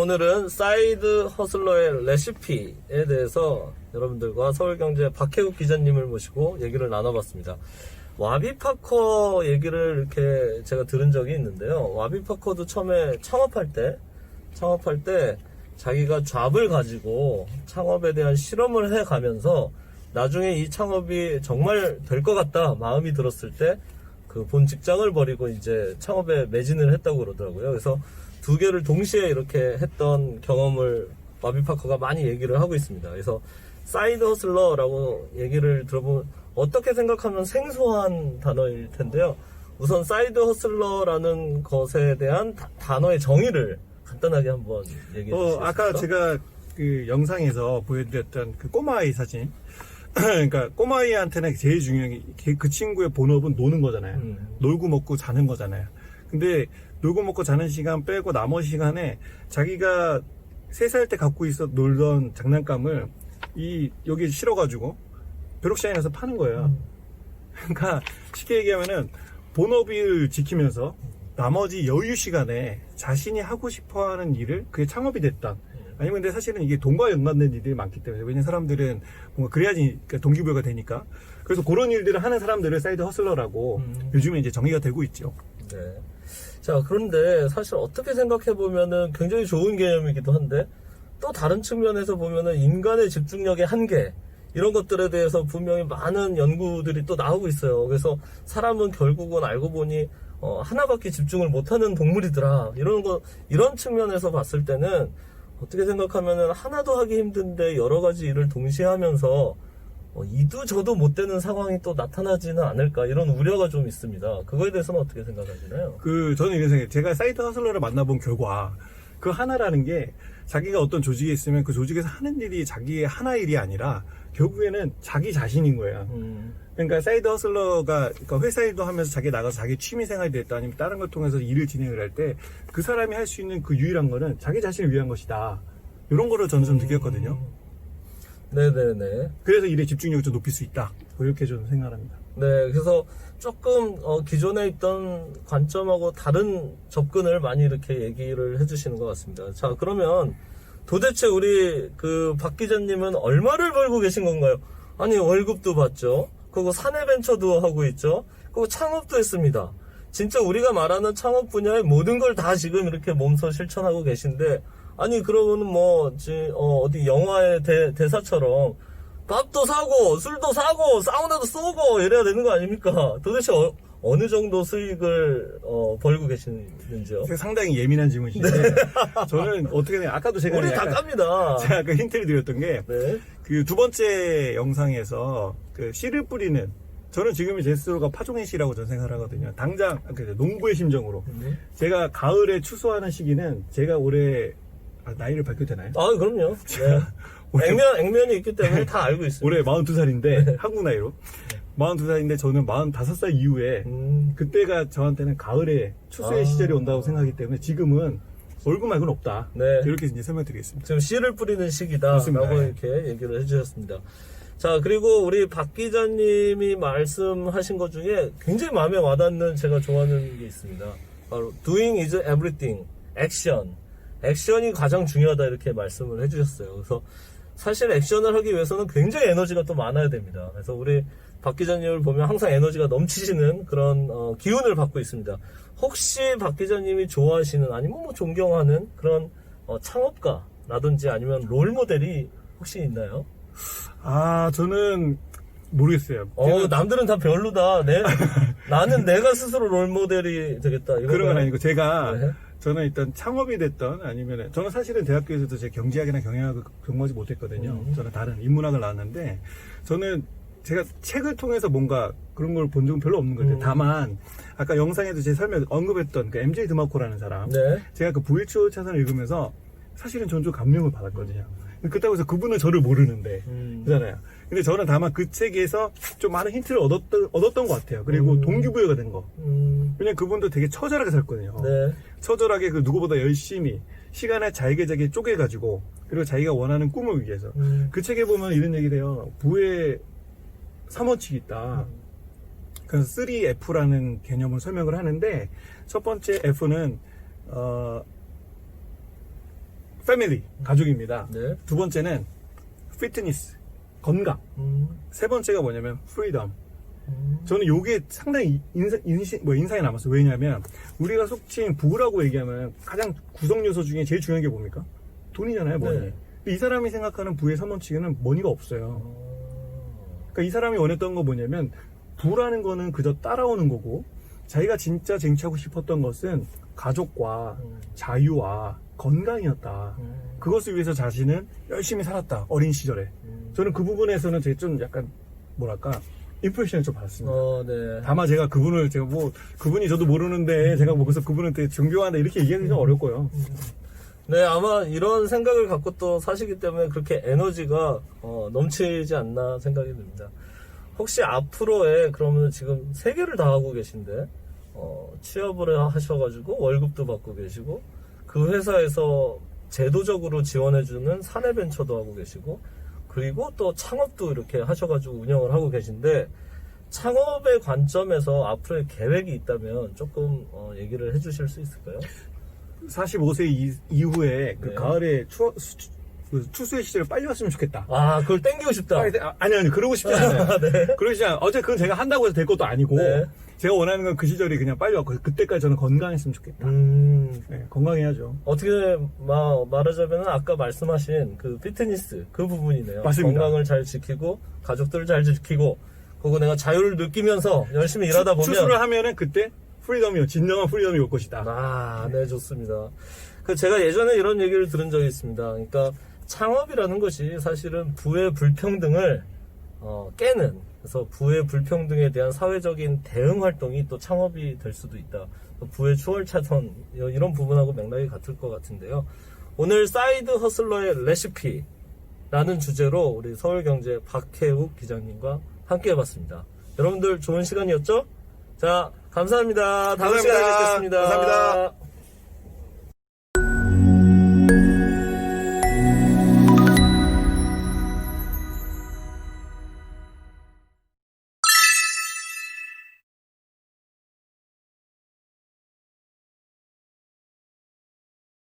오늘은 사이드 허슬러의 레시피에 대해서 여러분들과 서울경제 박혜국 기자님을 모시고 얘기를 나눠봤습니다. 와비파커 얘기를 이렇게 제가 들은 적이 있는데요. 와비파커도 처음에 창업할 때 자기가 잡을 가지고 창업에 대한 실험을 해가면서 나중에 이 창업이 정말 될 것 같다 마음이 들었을 때 그 본 직장을 버리고 이제 창업에 매진을 했다고 그러더라고요. 그래서 두 개를 동시에 이렇게 했던 경험을 와비파커가 많이 얘기를 하고 있습니다. 그래서 사이드 허슬러라고 얘기를 들어보면 어떻게 생각하면 생소한 단어일 텐데요. 우선 사이드 허슬러라는 것에 대한 단어의 정의를 간단하게 한번 얘기해 주시겠어요? 아까 제가 그 영상에서 보여드렸던 그 꼬마아이 사진. 그러니까 꼬마아이한테는 제일 중요한 게 그 친구의 본업은 노는 거잖아요. 놀고 먹고 자는 거잖아요. 근데 놀고 먹고 자는 시간 빼고 나머지 시간에 자기가 3살 때 갖고 있어 놀던 장난감을 여기 실어가지고 벼룩시장에 가서 파는 거예요. 그러니까 쉽게 얘기하면은 본업을 지키면서 나머지 여유 시간에 자신이 하고 싶어 하는 일을 그게 창업이 됐다. 아니면 근데 사실은 이게 돈과 연관된 일들이 많기 때문에, 왜냐면 사람들은 뭔가 그래야지 동기부여가 되니까. 그래서 그런 일들을 하는 사람들을 사이드 허슬러라고 요즘에 이제 정의가 되고 있죠. 네. 자, 그런데 사실 어떻게 생각해보면은 굉장히 좋은 개념이기도 한데, 또 다른 측면에서 보면은 인간의 집중력의 한계, 이런 것들에 대해서 분명히 많은 연구들이 또 나오고 있어요. 그래서 사람은 결국은 알고 보니, 하나밖에 집중을 못하는 동물이더라. 이런 측면에서 봤을 때는, 어떻게 생각하면은 하나도 하기 힘든데 여러 가지 일을 동시에 하면서 이도 저도 못 되는 상황이 또 나타나지는 않을까, 이런 우려가 좀 있습니다. 그거에 대해서는 어떻게 생각하시나요? 저는 이런 생각해요. 제가 사이드 허슬러를 만나본 결과 그 하나라는 게 자기가 어떤 조직에 있으면 그 조직에서 하는 일이 자기의 하나 일이 아니라 결국에는 자기 자신인 거예요. 그러니까 사이드 허슬러가 그러니까 회사 일도 하면서 자기 나가서 자기 취미 생활이 됐다, 아니면 다른 걸 통해서 일을 진행을 할 때 그 사람이 할 수 있는 그 유일한 거는 자기 자신을 위한 것이다. 이런 거를 저는 좀 느꼈거든요. 네네네. 그래서 일의 집중력을 좀 높일 수 있다. 이렇게 저는 생각합니다. 네, 그래서 조금 기존에 있던 관점하고 다른 접근을 많이 이렇게 얘기를 해주시는 것 같습니다. 자, 그러면 도대체 우리 그 박 기자님은 얼마를 벌고 계신 건가요? 아니, 월급도 받죠. 그리고 사내벤처도 하고 있죠. 그리고 창업도 했습니다. 진짜 우리가 말하는 창업 분야의 모든 걸 다 지금 이렇게 몸소 실천하고 계신데, 아니, 그러면은 어디 영화의 대사처럼 밥도 사고, 술도 사고, 사우나도 쏘고, 이래야 되는 거 아닙니까? 도대체 어느 정도 수익을 벌고 계시는지요? 상당히 예민한 질문이신데 저는 어떻게 아까도 제가 우리 다 깝니다. 제가 아까 힌트를 드렸던 게 네. 그 두 번째 영상에서 그 씨를 뿌리는, 저는 지금의 제 스스로가 파종의 씨라고 저는 생각을 하거든요. 당장 농부의 심정으로 제가 가을에 추수하는 시기는 제가 올해 나이를 밝혀도 되나요? 아, 그럼요. 네. 액면이 있기 때문에 다 알고 있습니다. 올해 42살인데 한국 나이로 42살인데 저는 45살 이후에 그때가 저한테는 가을에 추수의 시절이 온다고 생각하기 때문에 지금은 얼굴 말고는 없다. 네. 이렇게 이제 설명드리겠습니다. 지금 씨를 뿌리는 시기다. 맞습니다. 라고 이렇게 얘기를 해주셨습니다. 자, 그리고 우리 박 기자님이 말씀하신 것 중에 굉장히 마음에 와닿는 제가 좋아하는 게 있습니다. 바로 doing is everything. 액션이 가장 중요하다, 이렇게 말씀을 해주셨어요. 그래서 사실 액션을 하기 위해서는 굉장히 에너지가 또 많아야 됩니다. 그래서 우리 박 기자님을 보면 항상 에너지가 넘치시는 그런 기운을 받고 있습니다. 혹시 박 기자님이 좋아하시는, 아니면 존경하는 그런 창업가라든지 아니면 롤모델이 혹시 있나요? 저는 모르겠어요. 남들은 다 별로다. 나는 내가 스스로 롤모델이 되겠다. 그런 건 아니고 제가 네. 저는 일단 창업이 됐던 아니면 저는 사실은 대학교에서도 제 경제학이나 경영학을 공부하지 못했거든요. 저는 다른 인문학을 나왔는데 저는 제가 책을 통해서 뭔가 그런 걸 본 적은 별로 없는 것 같아요. 다만 아까 영상에도 제 설명 언급했던 그 MJ 드마코라는 사람, 네. 제가 그 부일초 차선을 읽으면서 사실은 전 좀 감명을 받았거든요. 그렇다고 해서 그분은 저를 모르는데 그잖아요. 근데 저는 다만 그 책에서 좀 많은 힌트를 얻었던 것 같아요. 그리고 동기부여가 된 거. 왜냐면 그분도 되게 처절하게 살거든요. 네. 처절하게 그 누구보다 열심히 시간을 잘게 쪼개가지고, 그리고 자기가 원하는 꿈을 위해서. 그 책에 보면 이런 얘기를 해요. 부의 3원칙이 있다. 그래서 3F라는 개념을 설명을 하는데, 첫 번째 F는 패밀리, 가족입니다. 네. 두 번째는 피트니스, 건강. 세 번째가 뭐냐면 프리덤. 저는 요게 상당히 인상이 남았어요. 왜냐면 우리가 속칭 부라고 얘기하면 가장 구성 요소 중에 제일 중요한 게 뭡니까? 돈이잖아요, 머니. 네. 근데 이 사람이 생각하는 부의 3원칙에는 머니가 없어요. 그러니까 이 사람이 원했던 거 뭐냐면 부라는 거는 그저 따라오는 거고 자기가 진짜 쟁취하고 싶었던 것은 가족과 자유와 건강이었다. 그것을 위해서 자신은 열심히 살았다. 어린 시절에. 저는 그 부분에서는 되게 좀 약간 뭐랄까 임프레션을 좀 받았습니다. 네. 다만 제가 그분이 저도 모르는데 제가 뭐 그래서 그분은 되게 존경한다 이렇게 얘기하기 좀 어려울 거예요. 네, 아마 이런 생각을 갖고 또 사시기 때문에 그렇게 에너지가 넘치지 않나 생각이 듭니다. 혹시 앞으로의 그러면 지금 3개를 다 하고 계신데 취업을 하셔가지고 월급도 받고 계시고 그 회사에서 제도적으로 지원해주는 사내벤처도 하고 계시고 그리고 또 창업도 이렇게 하셔가지고 운영을 하고 계신데 창업의 관점에서 앞으로의 계획이 있다면 조금 얘기를 해주실 수 있을까요? 45세 이후에 그 네. 가을에 추수의 시절에 빨리 왔으면 좋겠다. 아, 그걸 땡기고 싶다. 아니, 그러고 싶지 않아요. 네. 그러지 않아요. 어차피 그건 제가 한다고 해서 될 것도 아니고, 네. 제가 원하는 건 그 시절이 그냥 빨리 왔고, 그때까지 저는 건강했으면 좋겠다. 네, 건강해야죠. 어떻게 말하자면 아까 말씀하신 그 피트니스 그 부분이네요. 맞습니다. 건강을 잘 지키고 가족들을 잘 지키고 그리고 내가 자유를 느끼면서 열심히 일하다 보면 추수를 하면은 그때 진정한 프리덤이 올 것이다. 네, 좋습니다. 제가 예전에 이런 얘기를 들은 적이 있습니다. 그러니까 창업이라는 것이 사실은 부의 불평등을 깨는, 그래서 부의 불평등에 대한 사회적인 대응 활동이 또 창업이 될 수도 있다. 부의 추월차선 이런 부분하고 맥락이 같을 것 같은데요. 오늘 사이드 허슬러의 레시피라는 주제로 우리 서울경제 박혜욱 기자님과 함께 해봤습니다. 여러분들 좋은 시간이었죠? 자, 감사합니다. 다음 시간에 뵙겠습니다. 감사합니다.